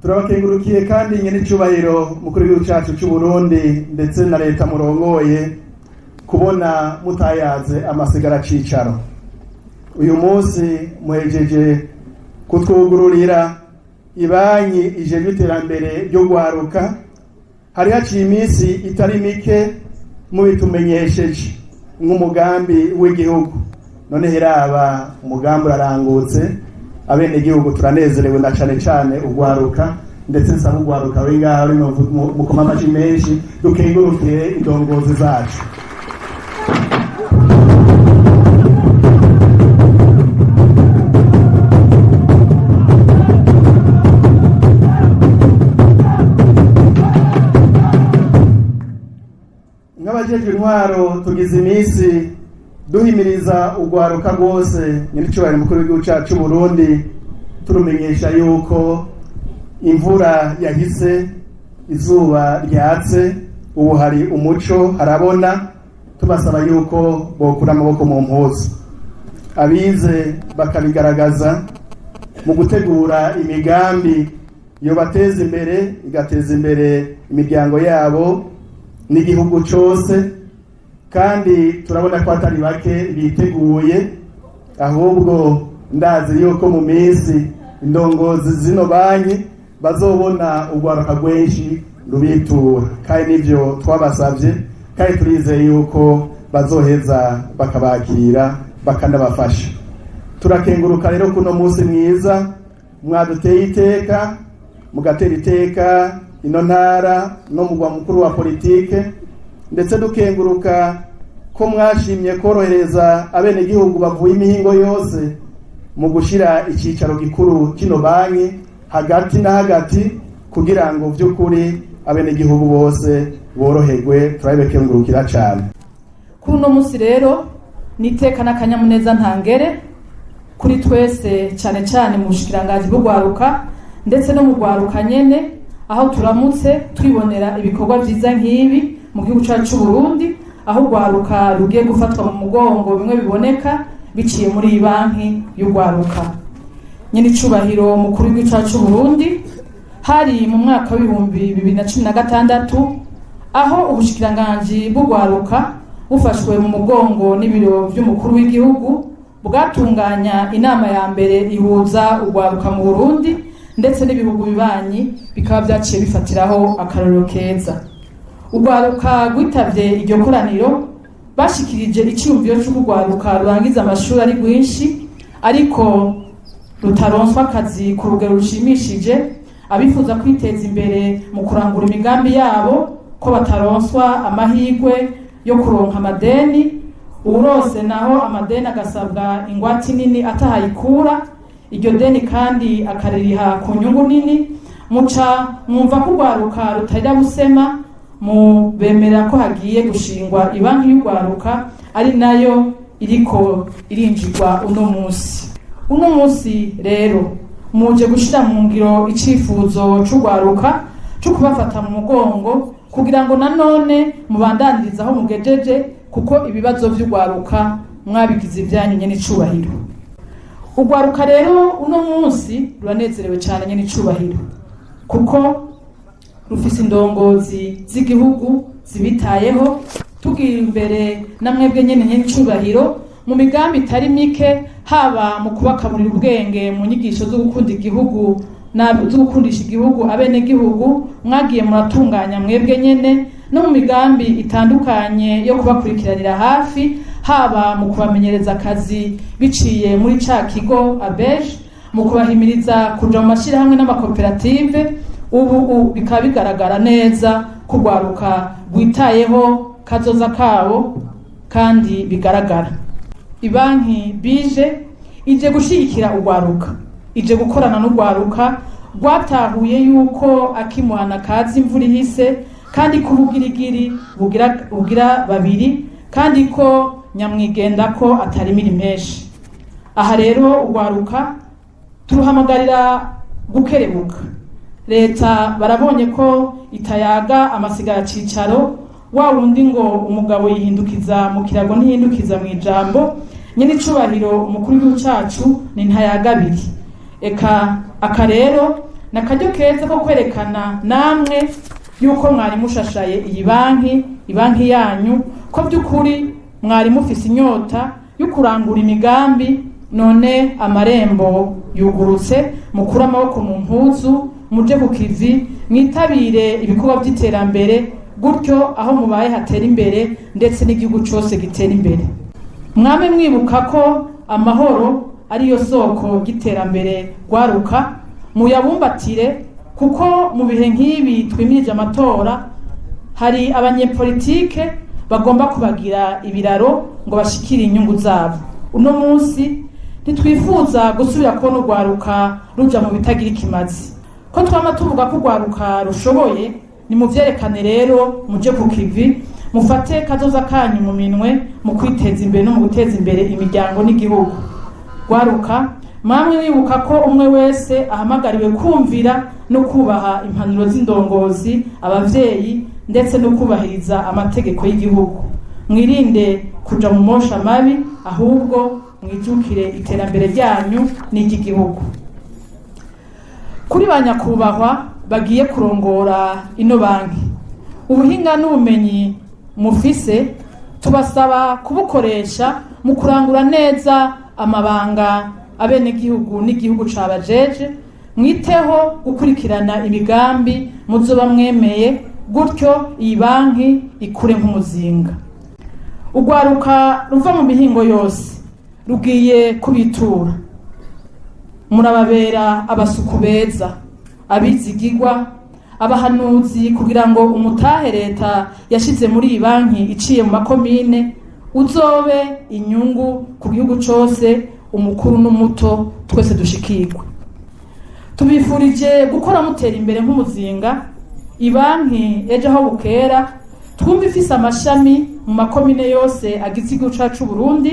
turabakengurukiye kandi nyene icubahiro mukuru w'igihugu cacu c'u Burundi ndetse na leta murongoye kubona mutayaze amasigara cicaro. Uyu munsi muhejeje kutwugururira ibanki ijejwe iterambere ryo gwaruka. Hari haciye iminsi itari mike mubitumenyesheje nk'umugambi w'igihugu, none heraba umugambi urarangutse, abene igihugu turanezerewe na cane ugwaruka, ndetse nsaba ugwaruka wingaho rino mukoma amashi menshi dukengurukire indongozi zacu. Nk'abajejwe intwaro tugize iminsi duhimiriza ugwaruka rwose nyiricubahiro mukuru w'igihugu cacu Burundi, turumenyesha yuko imvura yahise, izuba ryatse, ubu hari umuco harabona. Tubasaba yuko bokura amaboko mu mpuzu, abize bakabigaragaza mu gutegura imigambi yo bateza imbere, igateza imbere imiryango yabo n'igihugu cose. Kandi turabona ko atari bake biteguye, ahubwo ndazi yuko mu minsi indongozi zino banki bazobona ugwaruka rwenshi rubitura, kandi nivyo twabasavye, kandi turizeye yuko bazoheza bakabakira bakanabafasha. Turakenguruka rero kuno munsi mwiza mwaduteye iteka, mugatera iteka ino ntara no mugwa mukuru wa politike, ndetse dukenguruka ko mwashimye korohereza abene gihugu bavuye imihingo yose mu gushira icicaro gikuru kino banki hagati na hagati, kugira ngo vy'ukuri abene gihugu bose boroherwe. Turabekengurukira cyane. Kuri uno munsi rero niteka n'akanyamuneza ntangere kuri twese, cyane mu bushikiranganji bw'ugwaruka ndetse no mu gwaruka nyene, aho turamutse twibonera ibikorwa vyiza nk'ibi mu gihugu cacu Burundi, aho ugwaruka rugiye gufatwa mu mugongo, bimwe biboneka biciye muri iyi banki y'ugwaruka. Nyene icubahiro mukuru w'igihugu cacu Burundi, hari mu mwaka w'ibihumbi 2016 aho ubushikiranganji bw'ugwaruka bufashwe mu mugongo n'ibiro vy'umukuru w'igihugu bwatunganya inama ya mbere ihuza ugwaruka mu Burundi ndetse n'ibihugu bibanyi, bikaba vyaciye bifatiraho akarorero keza. Ugwaruka gwitavye iryo koraniro bashikirije iciyumviro c'ugwaruka rurangiza amashuri ari rwinshi ariko rutaronswa akazi ku rugero rushimishije, abifuza kwiteza imbere mu kurangura imigambi yabo, ko bataronswa amahirwe yo kuronka amadeni, urose naho amadeni agasabwa ingwate nini atahayikura, iryo deni kandi akaririha ku nyungu nini. Muca mwumva ko ugwaruka rutarira busema mu bemera ko hagiye gushingwa ibanki y'ugwaruka, ari nayo iriko irinjirwa uno munsi rero muje gushira mu ngiro icifuzo c'ugwaruka cyo kubafata mu mugongo, kugira ngo nanone mubandaniriza aho mugejeje, kuko ibibazo vy'ugwaruka mwabigize ivyanyu nyene icubahiro. Ugwaruka rero uno munsi ruranezerewe cyane nyene icubahiro, kuko rufise indongozi z'igihugu zibitayeho, tugira imbere namwebwe nyene icubahiro mu migambi itari mike, haba mu kubakaburira ubwenge mu nyigisho zo gukunda igihugu zo gukundisha igihugu abene gihugu, mwagiye muratunganya mwebwe nyene, no mu migambi itandukanye yo kubakurikiranira hafi, haba mu kubamenyereza akazi biciye muri ca kigo ABEJ, mu kubahimiriza kuja mu mashirahamwe n'amakoperative. Ubu bikaba bigaragara neza kugwaruka gwitayeho kazoza kabo kandi bigaragara. Ibanki bije ije gushigikira ugwaruka, ije gukorana n'ugwaruka gwatahuye yuko akimuhana kazi imvura ihise, kandi ko ubugirigiri bugira babiri, kandi ko nyamwigenda ko atarimira impeshi. Aha rero ugwaruka turuhamagarira gukerebuka. Leta barabonye ko itayaga amasigara cicaro, wa wundi ngo umugabo yihindukiza mu kirago ntihindukiza mu ijambo. Nyene icubahiro umukuru w'igihugu cacu ni ntayagabiri. Eka aka rero ni akaryo keza ko kwerekana namwe yuko mwari mushashaye iyi banki yanyu, ko by'ukuri mwari mufise inyota yo kurangura imigambi, none amarembo yugurutse, mukure amaboko mu mpuzu, muje ku kivi, mwitabire ibikorwa by'iterambere, gutyo aho mubaye hatera imbere ndetse n'igihugu cyose gitera imbere. Mwame mwibuka ko amahoro ariyo soko ry'iterambere rwaruka, muyabumbatire, kuko mu bihe nk'ibi twimirije amatora hari abanyepolitike bagomba kubagira ibiraro ngo bashikire inyungu zabo. Uno munsi ntitwifuza gusubira kubona urwaruka ruja mu bitagira ikimazi. Ko twama tuvuga ko urwaruka rushoboye, ni muvyerekane rero, muje ku kivi, mufate kazoza kanyu mu minwe mu kwiteza imbere no mu guteza imbere imiryango n'igihugu. Rwaruka, mwamwe wibuka ko umwe wese ahamagariwe kumvira no kubaha impanuro z'indongozi, abavyeyi ndetse no kubahiriza amategeko y'igihugu. Mwirinde kuja mu mosha mabi, ahubwo mwijukire iterambere ryanyu n'iry'igihugu. Kuri ba nyakubahwa bagiye kurongora ino banki, ubuhinga n'ubumenyi mufise tubasaba kubukoresha mu kurangura neza amabanga abenegihugu n'igihugu cabajeje. Mwiteho gukurikirana imigambi muzoba mwemeye, gutyo iyi banki ikure nk'umuzinga. Urwaruka ruva mu mihingo yose rugiye kubitura. Murababera abasuku beza, abizigirwa, abahanuzi, kugira ngo umutahe leta yashize muri iyi banki iciye mu makomine uzobe inyungu ku gihugu cose, umukuru n'umuto twese dushikirwe. Tubifurije gukora mutera imbere nk'umuzinga. Ibanki ejo aho bukera twumva ifise amashami mu makomine yose agize igihugu cacu Burundi.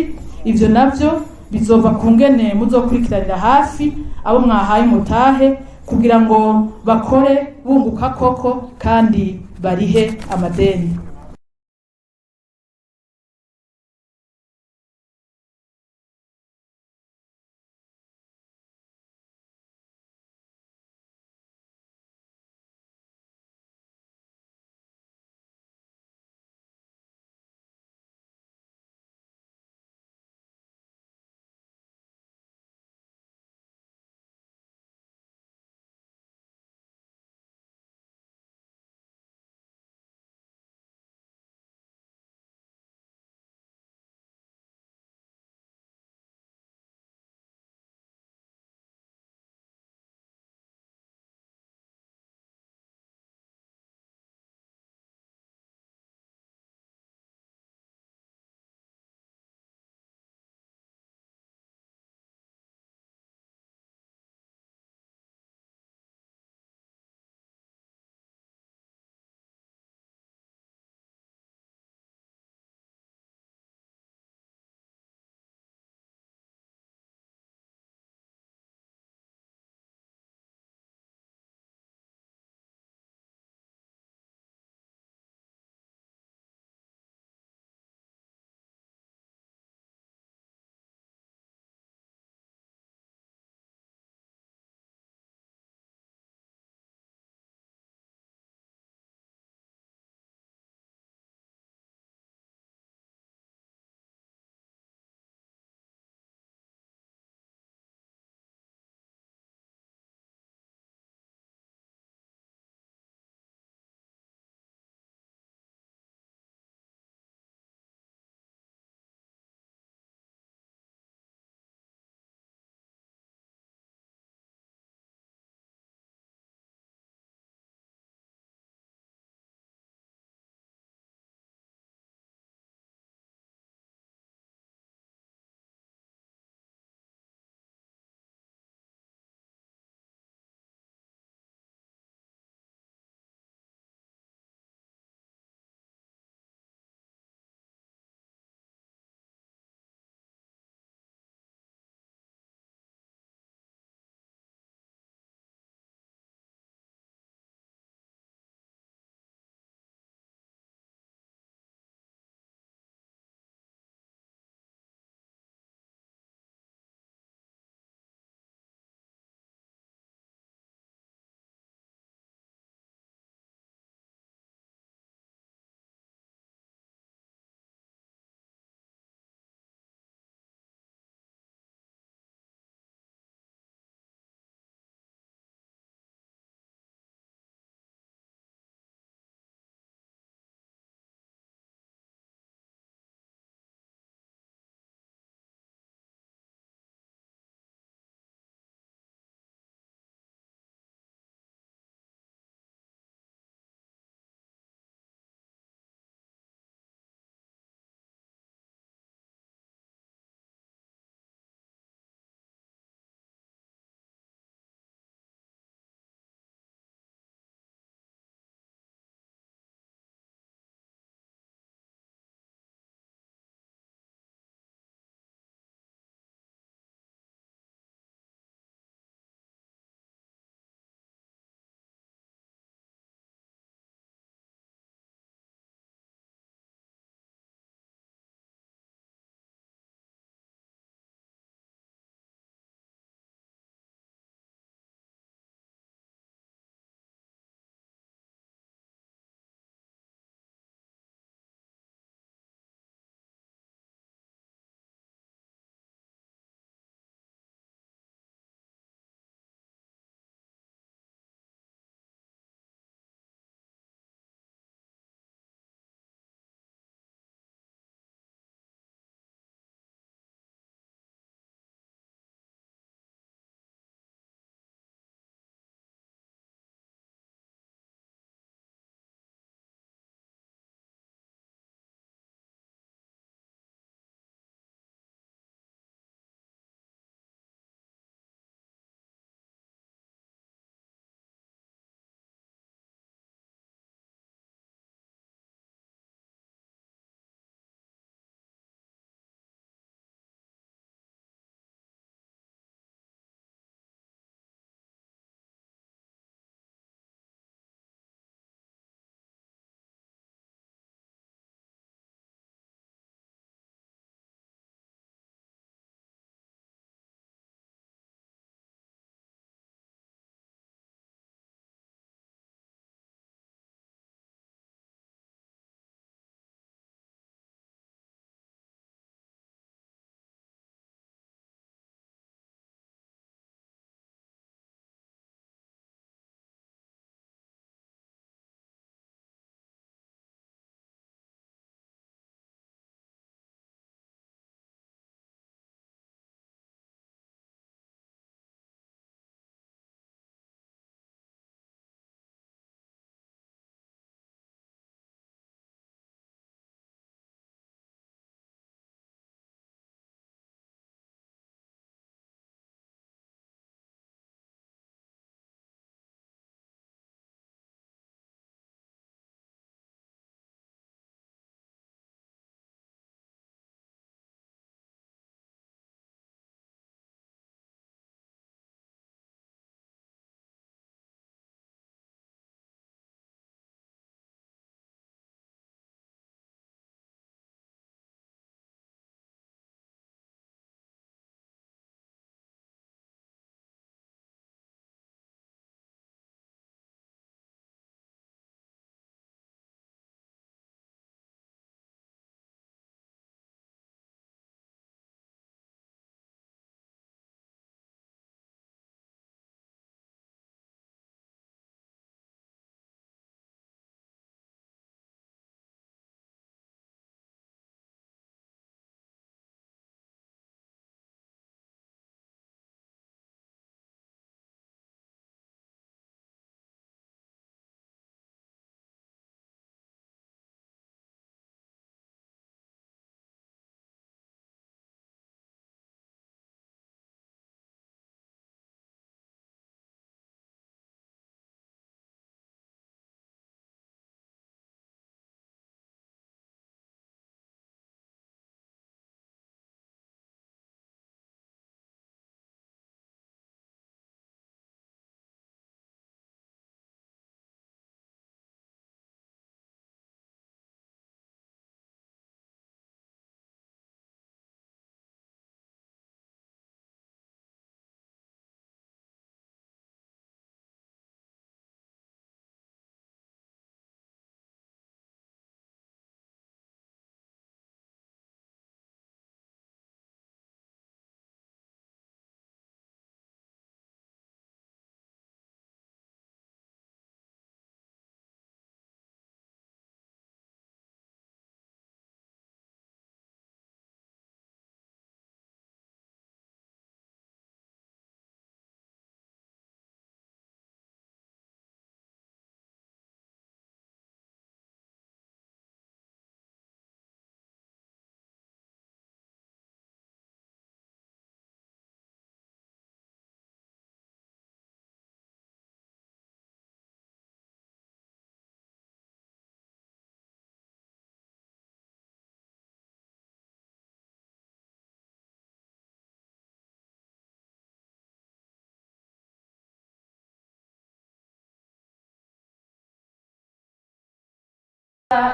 Ivyo navyo bizova ku ngene muzokurikiranira hafi abo mwahaye umutahe, kugira ngo bakore bunguka koko kandi barihe amadeni.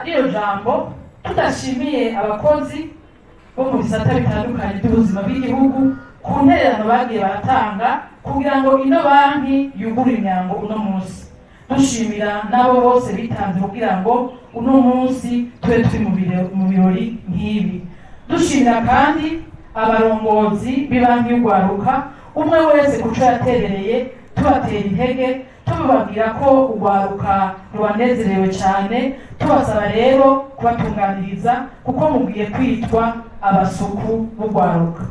rino jambo tudashimiye abakozi bo mu bisata bitandukanye by'ubuzima bw'igihugu ku ntererano bagiye baratanga kugira ngo ino banki yugure imyango uno munsi, dushimira n'abo bose bitanze kugira ngo uno munsi tube turi mu birori nk'ibi, dushimira kandi abarongozi b'ibanki y'urwaruka umwe wese ku cyo yaterereye, tubatera intege tubabwira ko urwaruka rubanezerewe cyane, tubasaba rero kubatunganiriza kuko mubwiye kwitwa abasuku b'urwaruka.